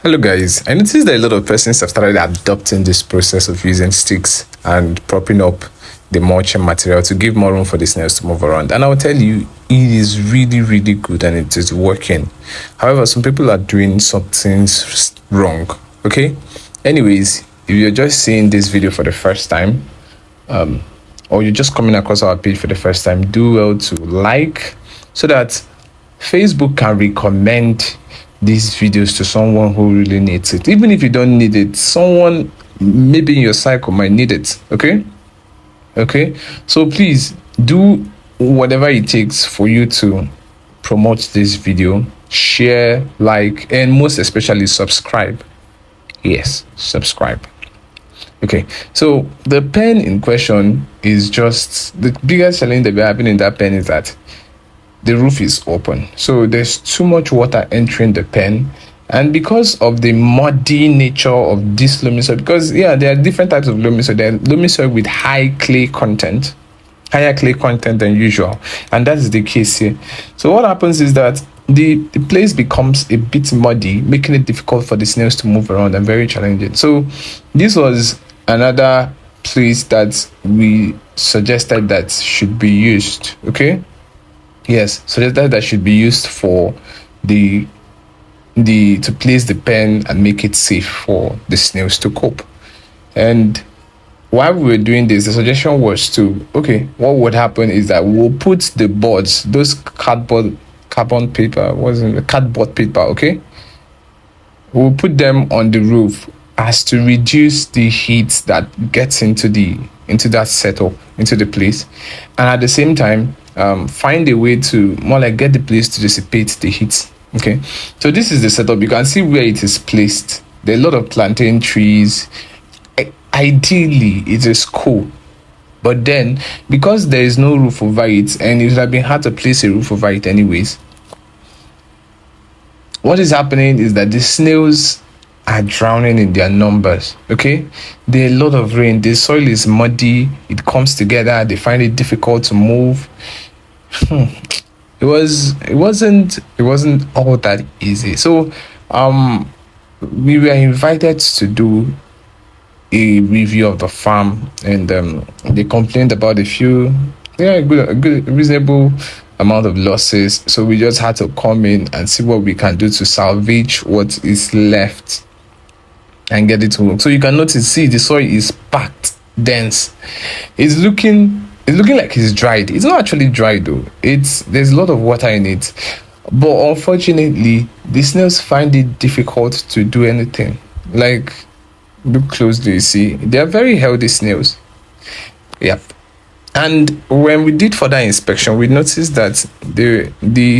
Hello guys, I noticed that a lot of persons have started adopting this process of using sticks and propping up the mulching material to give more room for the snails to move around. And I'll tell you, it is really good and it is working. However, some people are doing something wrong, okay? Anyways, if you're just seeing this video for the first time, or you're just coming across our page for the first time, do well to like so that Facebook can recommend these videos to someone who really needs it. Even if you don't need it, someone maybe in your cycle might need it. Okay, so please do whatever it takes for you to promote this video, share, like, and most especially subscribe. Yes, subscribe. Okay, so the pen in question is just the biggest challenge that we're having in that pen is that the roof is open, so there's too much water entering the pen. And because of the muddy nature of this loamy soil, because there are different types of loamy soil. There are loamy soil with higher clay content than usual, and that's the case here. So what happens is that the place becomes a bit muddy, making it difficult for the snails to move around and very challenging. So this was another place that we suggested that should be used. Okay, yes, so that should be used for the to place the pen and make it safe for the snails to cope. And while we were doing this, the suggestion was to, okay, what would happen is that we'll put the boards, those cardboard paper, okay, we'll put them on the roof as to reduce the heat that gets into that setup, into the place, and at the same time find a way to more like get the place to dissipate the heat. Okay, so this is the setup. You can see where it is placed. There are a lot of plantain trees. Ideally it is cool, but then because there is no roof over it and it would have been hard to place a roof over it anyways, what is happening is that the snails are drowning in their numbers. Okay, there are a lot of rain, the soil is muddy, it comes together, they find it difficult to move. It wasn't all that easy. So we were invited to do a review of the farm, and they complained about a few good reasonable amount of losses. So we just had to come in and see what we can do to salvage what is left and get it to work. So you can notice, see, the soil is packed, dense. It's looking like it's dried. It's not actually dry though. There's a lot of water in it, but unfortunately the snails find it difficult to do anything. Like, look closely, you see, they are very healthy snails. Yep. And when we did further inspection, we noticed that the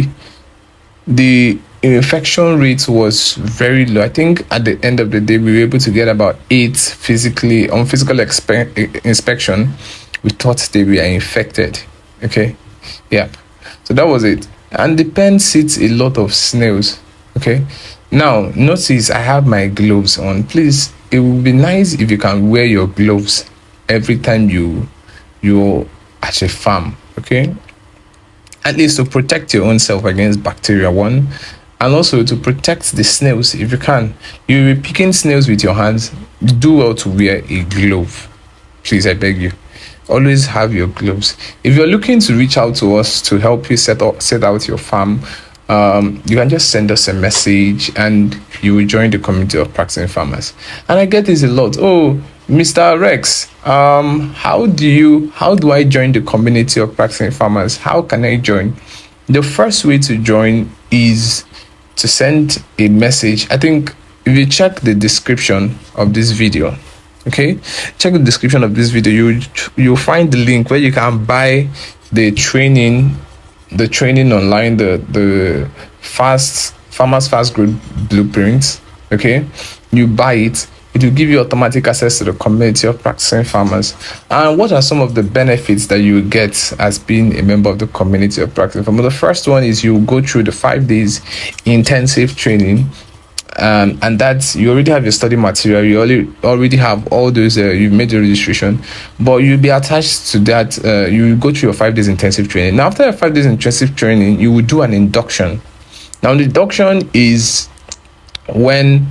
infection rate was very low. I think at the end of the day we were able to get about 8 physical inspection. We thought they were infected. Okay, yeah, so that was it. And the pen sits a lot of snails. Okay, now notice I have my gloves on. Please, it would be nice if you can wear your gloves every time you're at a farm. Okay, at least to protect your own self against bacteria, one, and also to protect the snails. If you can, you'll be picking snails with your hands, do well to wear a glove. Please, I beg you, always have your gloves. If you're looking to reach out to us to help you set out your farm, you can just send us a message and you will join the community of practicing farmers. And I get this a lot. Oh, Mr. Rex, how do I join the community of practicing farmers? How can I join? The first way to join is to send a message. I think if you check the description of this video, okay, check the description of this video, you'll find the link where you can buy the training online, the farmers fast growth blueprints. Okay, you buy it, it will give you automatic access to the community of practicing farmers. And what are some of the benefits that you get as being a member of the community of practicing farmers? The first one is you go through the 5 days intensive training, and that's, you already have your study material, you already have all those, you've made the registration, but you'll be attached to that. You go through your 5 days intensive training. Now after your 5 days intensive training, you will do an induction. Now the induction is when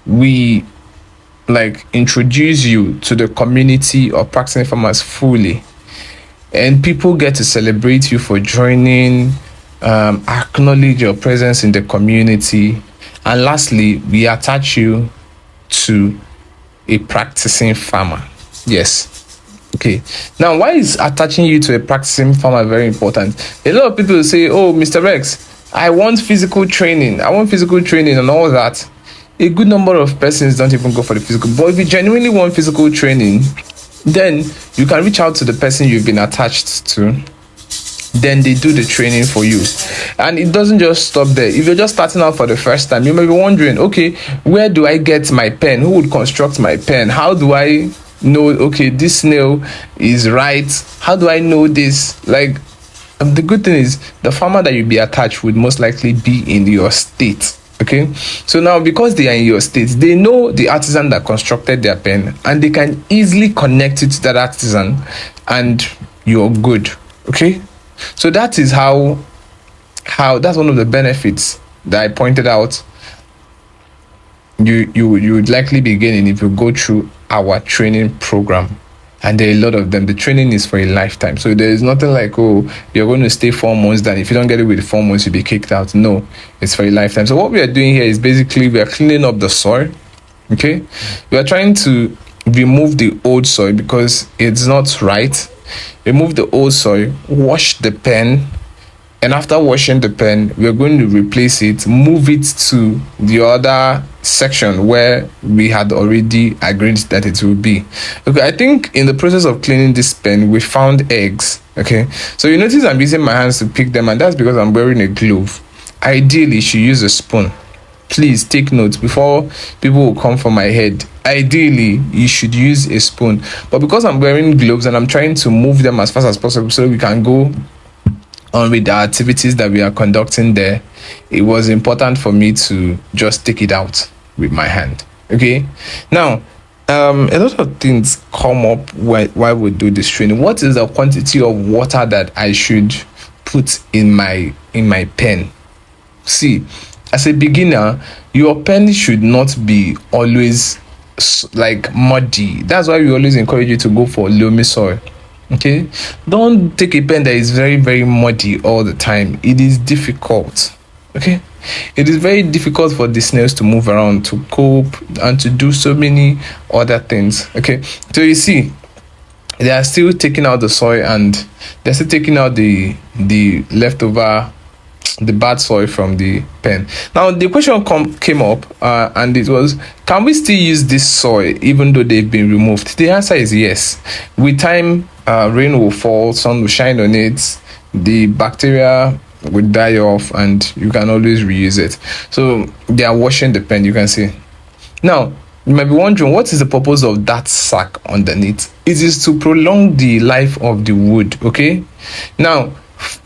we like introduce you to the community of practicing farmers fully, and people get to celebrate you for joining, acknowledge your presence in the community, and lastly, we attach you to a practicing farmer. Yes. Okay. Now, why is attaching you to a practicing farmer very important? A lot of people say, "Oh, Mr. Rex, I want physical training. I want physical training and all that." A good number of persons don't even go for the physical. But if you genuinely want physical training, then you can reach out to the person you've been attached to. Then they do the training for you. And it doesn't just stop there. If you're just starting out for the first time, you may be wondering, okay, where do I get my pen? Who would construct my pen? How do I know, okay, this snail is right? How do I know this? Like, the good thing is the farmer that you'll be attached would most likely be in your state. Okay, so now because they are in your state, they know the artisan that constructed their pen, and they can easily connect it to that artisan, and you're good. Okay, so that is how that's one of the benefits that I pointed out you would likely be gaining if you go through our training program. And there are a lot of them. The training is for a lifetime. So there is nothing like, oh, you're going to stay 4 months, then if you don't get it with 4 months, you'll be kicked out. No, it's for a lifetime. So what we are doing here is basically we are cleaning up the soil. Okay, we are trying to remove the old soil because it's not right. Remove the old soil, wash the pen, and after washing the pen, we're going to replace it, move it to the other section where we had already agreed that it will be. Okay, I think in the process of cleaning this pen, we found eggs. Okay, so you notice I'm using my hands to pick them, and that's because I'm wearing a glove. Ideally, you should use a spoon. Please take note before people will come for my head. Ideally, you should use a spoon, but because I'm wearing gloves and I'm trying to move them as fast as possible so we can go on with the activities that we are conducting there, it was important for me to just take it out with my hand. Okay, now a lot of things come up while we do this training. What is the quantity of water that I should put in my pen? See, as a beginner, your pen should not be always like muddy. That's why we always encourage you to go for loamy soil. Okay, don't take a pen that is very, very muddy all the time. It is difficult. Okay, it is very difficult for the snails to move around, to cope, and to do so many other things. Okay, so you see, they are still taking out the soil, and they're still taking out the leftover, the bad soil from the pen. Now the question came up, and it was, can we still use this soil even though they've been removed? The answer is yes. With time, rain will fall, sun will shine on it, the bacteria will die off, and you can always reuse it. So they are washing the pen, you can see. Now you might be wondering, what is the purpose of that sack underneath? It is to prolong the life of the wood. Okay, now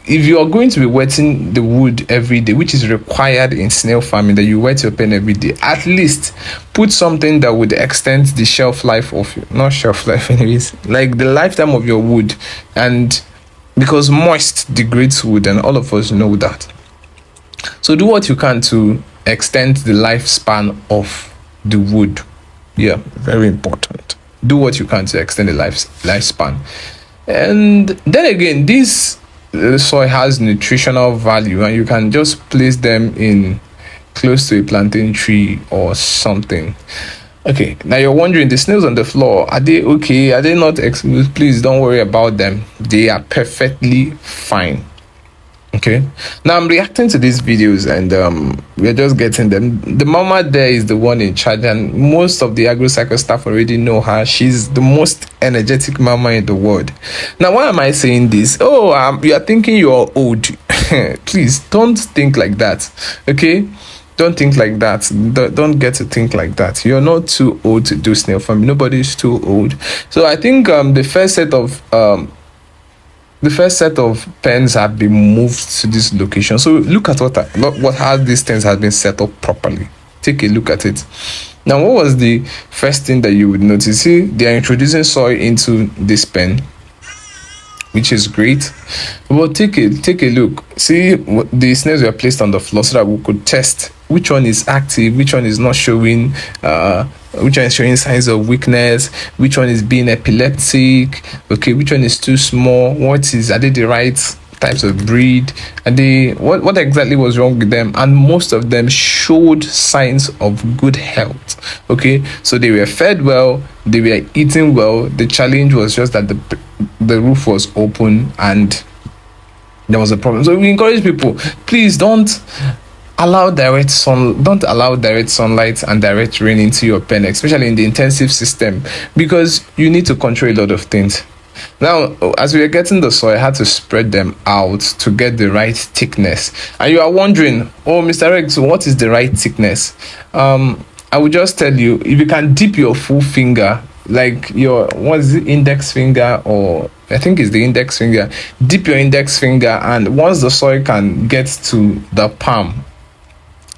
if you are going to be wetting the wood every day, which is required in snail farming, that you wet your pen every day, at least put something that would extend the shelf life of your, not shelf life anyways, like the lifetime of your wood. And because moist degrades wood, and all of us know that. So do what you can to extend the lifespan of the wood. Yeah, very important. Do what you can to extend the lifespan. And then again, this soil has nutritional value, and you can just place them in close to a plantain tree or something. Okay, now you're wondering, the snails on the floor, are they okay? Are they not exposed? Please don't worry about them. They are perfectly fine. Okay, now I'm reacting to these videos, and we're just getting them. The mama there is the one in charge, and most of the AgroCycle staff already know her. She's the most energetic mama in the world. Now, why am I saying this? Oh, you are thinking you're old. Please don't think like that. Okay, don't think like that. Don't get to think like that. You're not too old to do snail farming. Nobody's too old. So I think the first set of pens have been moved to this location. So look at what how these things have been set up properly. Take a look at it. Now, what was the first thing that you would notice? See, they are introducing soil into this pen, which is great. But take a look. See, the snails were placed on the floor so that we could test which one is active, which one is not showing, which one is showing signs of weakness, which one is being epileptic, okay, which one is too small, are they the right types of breed, and what exactly was wrong with them. And most of them showed signs of good health. Okay, so they were fed well, they were eating well. The challenge was just that the roof was open and there was a problem. So we encourage people, please don't allow direct sunlight and direct rain into your pen, especially in the intensive system, because you need to control a lot of things. Now, as we were getting the soil, I had to spread them out to get the right thickness. And you are wondering, oh, Mr. Rex, what is the right thickness? I will just tell you, if you can dip your full finger, like your, what is it, index finger, or I think it's the index finger, dip your index finger, and once the soil can get to the palm,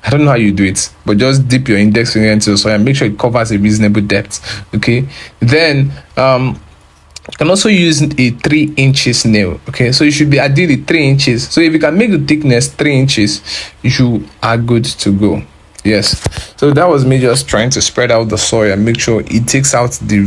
I don't know how you do it, but just dip your index finger into the soil and make sure it covers a reasonable depth. Okay, then you can also use a 3 inches nail. Okay, so you should be ideally 3 inches. So if you can make the thickness 3 inches, you are good to go. Yes, so that was me just trying to spread out the soil and make sure it takes up the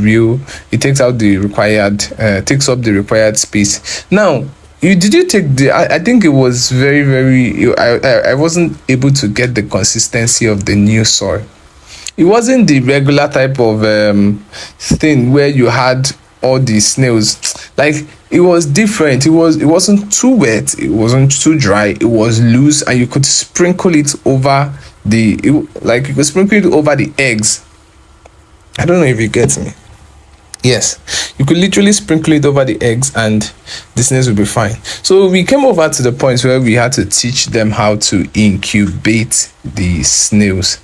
required space. Now, did you take I think it was I wasn't able to get the consistency of the new soil. It wasn't the regular type of thing where you had all the snails. Like, it was different. It wasn't too wet, it wasn't too dry, it was loose, and you could sprinkle it over the eggs. I don't know if you get me. Yes, you could literally sprinkle it over the eggs and the snails will be fine. So we came over to the point where we had to teach them how to incubate the snails.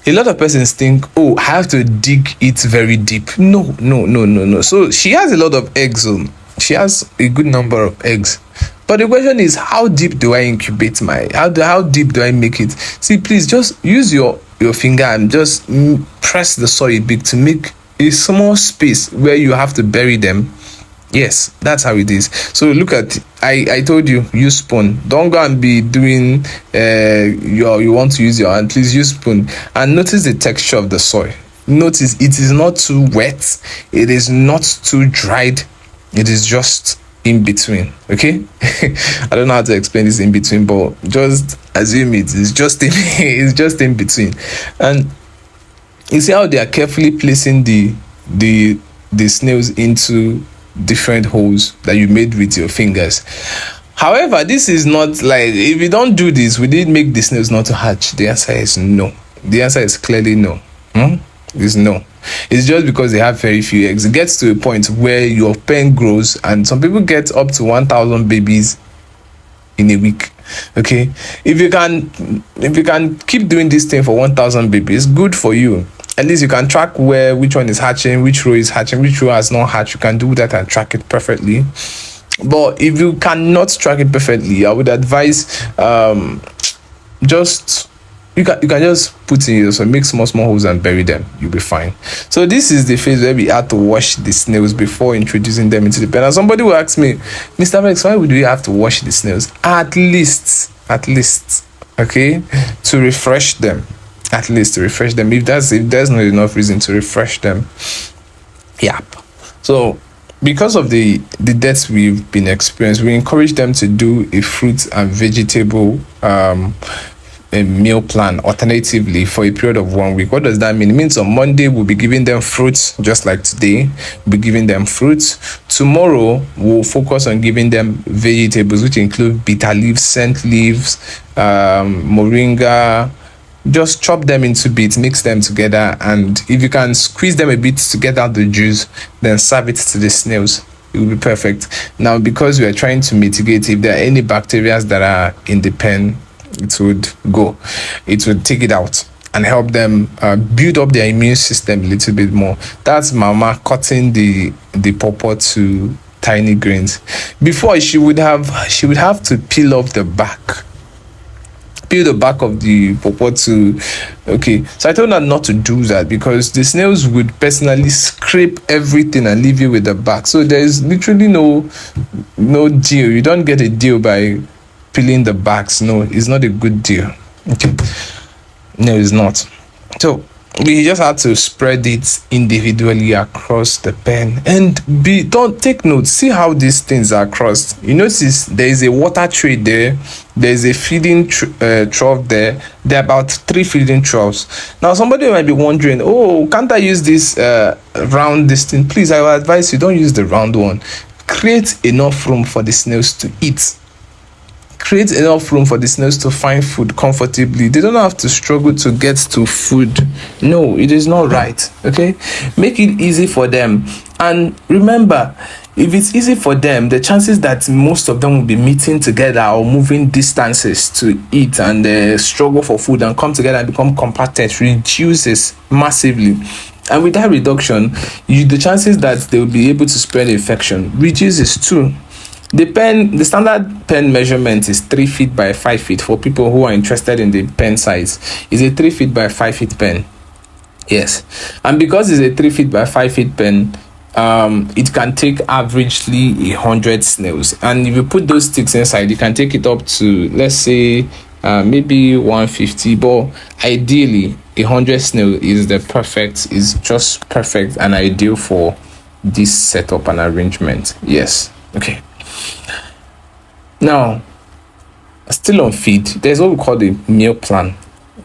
A lot of persons think, oh, I have to dig it very deep. No. So she has a lot of eggs. She has a good number of eggs. But the question is, how deep do I incubate how deep do I make it? See, please just use your finger and just press the soil a bit to make a small space where you have to bury them. Yes, that's how it is. So look at, I told you, use spoon. Don't go and be doing you want to use your hand. Please use spoon and notice the texture of the soil. Notice it is not too wet, it is not too dried, it is just in between. Okay. I don't know how to explain this in between, but just assume it's just in between. And you see how they are carefully placing the snails into different holes that you made with your fingers. However, this is not like, if you don't do this, will it make the snails not to hatch? The answer is no. The answer is clearly no. It's no. It's just because they have very few eggs. It gets to a point where your pen grows, and some people get up to 1,000 babies in a week. Okay, if you can keep doing this thing for 1,000 babies, good for you. At least you can track which one is hatching, which row is hatching, which row has not hatched. You can do that and track it perfectly. But if you cannot track it perfectly, I would advise you can just put in so make small holes and bury them. You'll be fine. So this is the phase where we had to wash the snails before introducing them into the pen. And somebody will ask me, Mr. Rex, why would we have to wash the snails? At least, okay, to refresh them. At least to refresh them. If there's not enough reason to refresh them. Yep. So because of the deaths we've been experiencing, we encourage them to do a fruit and vegetable a meal plan alternatively for a period of 1 week. What does that mean? It means on Monday we'll be giving them fruits, just like today. We'll be giving them fruits. Tomorrow we'll focus on giving them vegetables, which include bitter leaves, scent leaves, moringa. Just chop them into bits, mix them together, and if you can squeeze them a bit to get out the juice, then serve it to the snails. It will be perfect. Now, because we are trying to mitigate, if there are any bacteria that are in the pen, it would take it out and help them build up their immune system a little bit more. That's mama cutting the pawpaw to tiny grains. Before, she would have to peel off the back of the pawpaw to, okay, so I told her not to do that because the snails would personally scrape everything and leave you with the back. So there's literally no deal. You don't get a deal by peeling the backs. No, it's not a good deal. Okay, No, it's not. So we just had to spread it individually across the pen, and don't take note. See how these things are crossed. You notice there is a water tray there. There's a feeding trough there. There are about 3 feeding troughs. Now somebody might be wondering, oh, can't I use this round this thing? Please, I will advise you, don't use the round one. Create enough room for the snails to eat. Create enough room for the snails to find food comfortably. They don't have to struggle to get to food. No, it is not right. Okay, make it easy for them. And remember, if it's easy for them, the chances that most of them will be meeting together or moving distances to eat and struggle for food and come together and become compacted reduces massively. And with that reduction, the chances that they will be able to spread infection reduces too. The standard pen measurement is 3 feet by 5 feet. For people who are interested in the pen size, is a 3 feet by 5 feet pen. Yes, and because it's a 3 feet by 5 feet pen, it can take averagely 100 snails. And if you put those sticks inside, you can take it up to, let's say, maybe 150. But ideally, 100 snail is just perfect and ideal for this setup and arrangement. Yes. Okay. Now, still on feed, there's what we call the meal plan.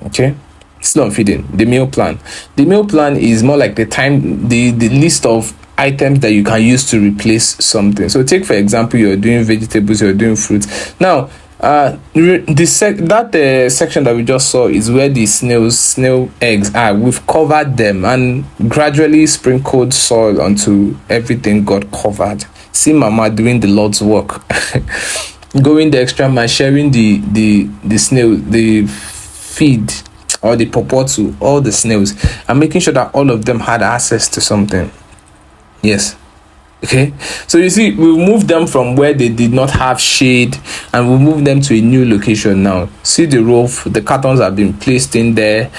Okay, still on feeding, the meal plan. The meal plan is more like the list of items that you can use to replace something. So take, for example, you're doing vegetables, you're doing fruits. Now, section that we just saw is where the snail eggs are. We've covered them and gradually sprinkled soil until everything got covered. See mama doing the Lord's work. Going the extra mile, sharing the snail, the feed or the pawpaw to all the snails, and making sure that all of them had access to something. Yes. Okay, so you see, we moved them from where they did not have shade and we moved them to a new location now. See the roof, the cartons have been placed in there.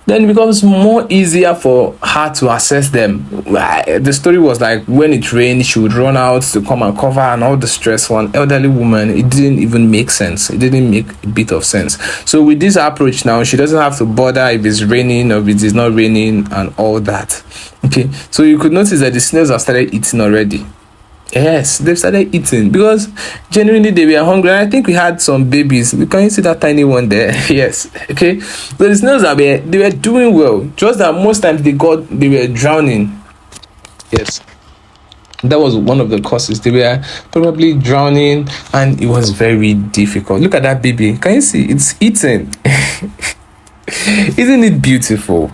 Then it becomes more easier for her to access them. The story was like when it rained, she would run out to come and cover, and all the stress for an elderly woman. It didn't even make sense. It didn't make a bit of sense. So with this approach now, she doesn't have to bother if it's raining or if it is not raining and all that. Okay, so you could notice that the snails have started eating already. Yes, they've started eating because genuinely they were hungry. And I think we had some babies. Can you see that tiny one there? Yes. Okay. So the snails they were doing well. Just that most times they were drowning. Yes. That was one of the causes. They were probably drowning and it was very difficult. Look at that baby. Can you see? It's eating. Isn't it beautiful?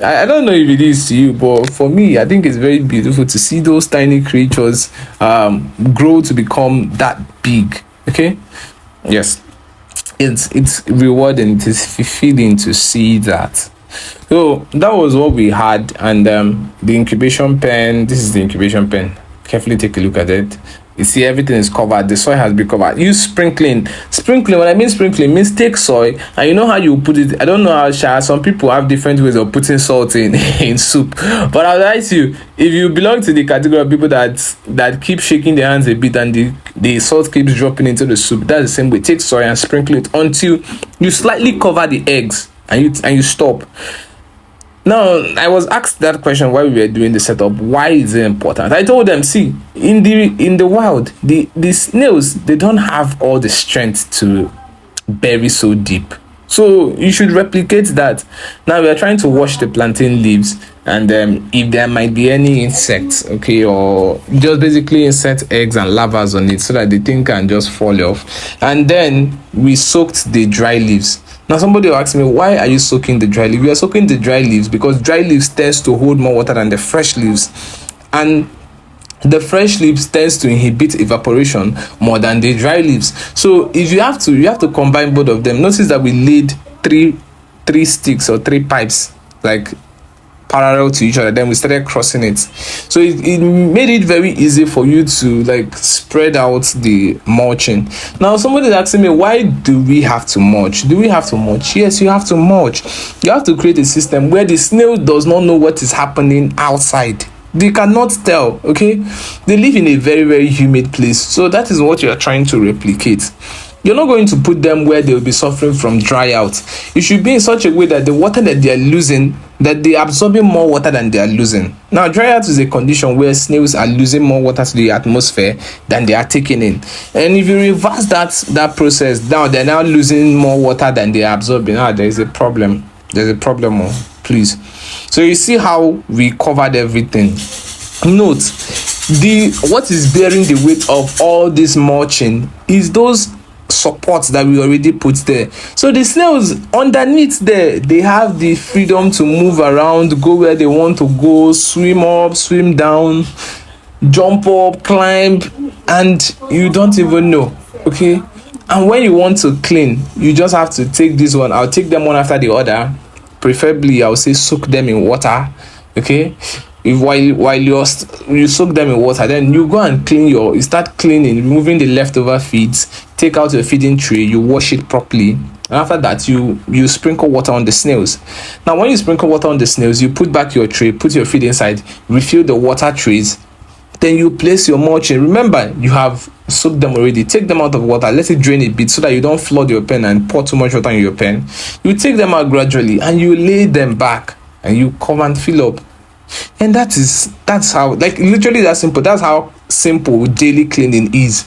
I don't know if it is to you, but for me, I think it's very beautiful to see those tiny creatures grow to become that big. Okay, yes, it's rewarding. It is fulfilling to see that. So that was what we had, and the incubation pen. This is the incubation pen. Carefully take a look at it. You see, everything is covered. The soil has been covered. Use sprinkling. When I mean sprinkling, means take soil and you know how you put it. I don't know how some people have different ways of putting salt in soup. But I'll advise you, if you belong to the category of people that keep shaking their hands a bit and the salt keeps dropping into the soup, that's the same way. Take soil and sprinkle it until you slightly cover the eggs and you stop. Now, I was asked that question while we were doing the setup. Why is it important? I told them, see, in the wild, the snails, they don't have all the strength to bury so deep. So you should replicate that. Now we are trying to wash the plantain leaves, and if there might be any insects, okay, or just basically insect eggs and larvae on it so that the thing can just fall off. And then we soaked the dry leaves. Now somebody will ask me, why are you soaking the dry leaves? We are soaking the dry leaves because dry leaves tends to hold more water than the fresh leaves, and the fresh leaves tends to inhibit evaporation more than the dry leaves. So if you have to combine both of them. Notice that we laid three sticks or 3 pipes like parallel to each other, then we started crossing it. So it made it very easy for you to like spread out the mulching. Now somebody is asking me, why do we have to mulch? Do we have to mulch? Yes, you have to mulch. You have to create a system where the snail does not know what is happening outside. They cannot tell. Okay, they live in a very, very humid place, so that is what you are trying to replicate. you're not going to put them where they'll be suffering from dry out. It should be in such a way that the water that they are losing, that they are absorbing more water than they are losing. Now, dry out is a condition where snails are losing more water to the atmosphere than they are taking in. And if you reverse that process, now they're now losing more water than they are absorbing. There is a problem. There's a problem, please. So you see how we covered everything. Note, what is bearing the weight of all this mulching is those supports that we already put there. So the snails underneath there, they have the freedom to move around, go where they want to go, swim up, swim down, jump up, climb, and you don't even know. Okay, and when you want to clean, you just have to take this one. I'll take them one after the other. Preferably, I'll say soak them in water. Okay, while you soak them in water, then you go and you start cleaning, removing the leftover feeds. Take out your feeding tray, you wash it properly, and after that you sprinkle water on the snails. Now when you sprinkle water on the snails, you put back your tray, put your feed inside, refill the water trays, then you place your mulching. Remember, you have soaked them already. Take them out of water, let it drain a bit so that you don't flood your pen and pour too much water in your pen. You take them out gradually and you lay them back and you come and fill up. And that's how, like, literally that simple. That's how simple daily cleaning is.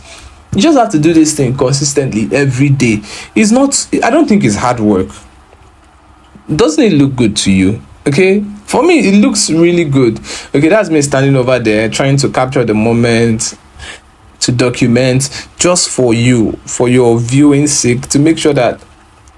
You just have to do this thing consistently every day. I don't think it's hard work. Doesn't it look good to you? Okay, for me it looks really good. Okay, that's me standing over there trying to capture the moment, to document, just for you, for your viewing sake, to make sure that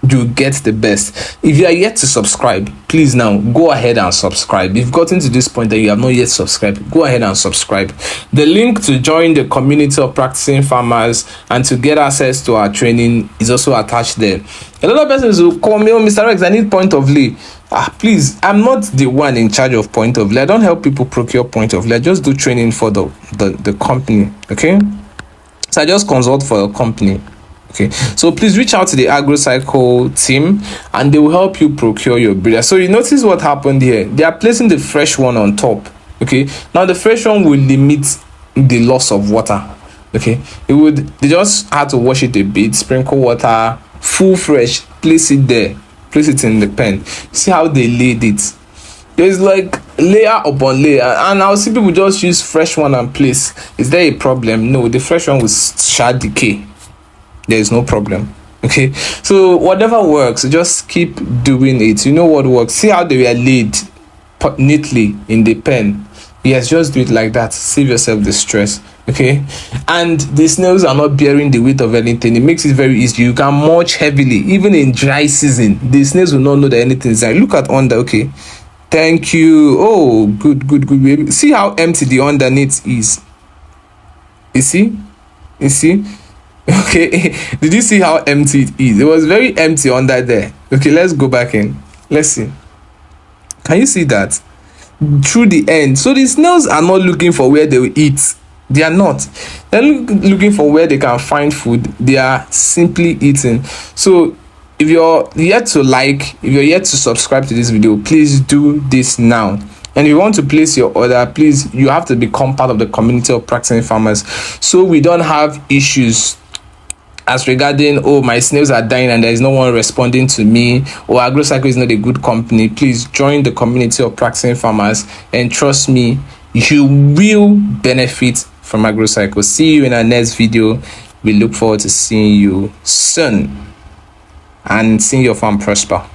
you get the best. If you are yet to subscribe, please now go ahead and subscribe. If you've gotten to this point that you have not yet subscribed, go ahead and subscribe. The link to join the community of practicing farmers and to get access to our training is also attached there. A lot of persons will call me, Mr. Rex, I need point of lay. Please, I'm not the one in charge of point of lay. I don't help people procure point of lay. I just do training for the company. Okay, so I just consult for a company. Okay, so please reach out to the AgroCycle team and they will help you procure your breeder. So you notice what happened here. They are placing the fresh one on top. Okay, now the fresh one will limit the loss of water. Okay, they just had to wash it a bit, sprinkle water, full fresh, place it there, place it in the pen. See how they laid it. There's like layer upon layer, and I'll see people just use fresh one and place. Is there a problem? No, the fresh one will shall decay. There is no problem. Okay, so whatever works, just keep doing it. You know what works. See how they were laid neatly in the pen. Yes, just do it like that. Save yourself the stress. Okay, and the snails are not bearing the weight of anything. It makes it very easy. You can mulch heavily even in dry season. The snails will not know that anything is there. Look at under. Okay, thank you. Oh, good baby. See how empty the underneath is. You see. Okay, did you see how empty it is? It was very empty under there. Okay, let's go back in. Let's see. Can you see that? Through the end. So the snails are not looking for where they will eat. They are not. They're looking for where they can find food. They are simply eating. So if you're yet to subscribe to this video, please do this now. And if you want to place your order, please, you have to become part of the community of practicing farmers so we don't have issues as regarding, oh, my snails are dying and there is no one responding to me, or AgroCycle is not a good company. Please join the community of practicing farmers, and trust me, you will benefit from AgroCycle. See you in our next video. We look forward to seeing you soon and seeing your farm prosper.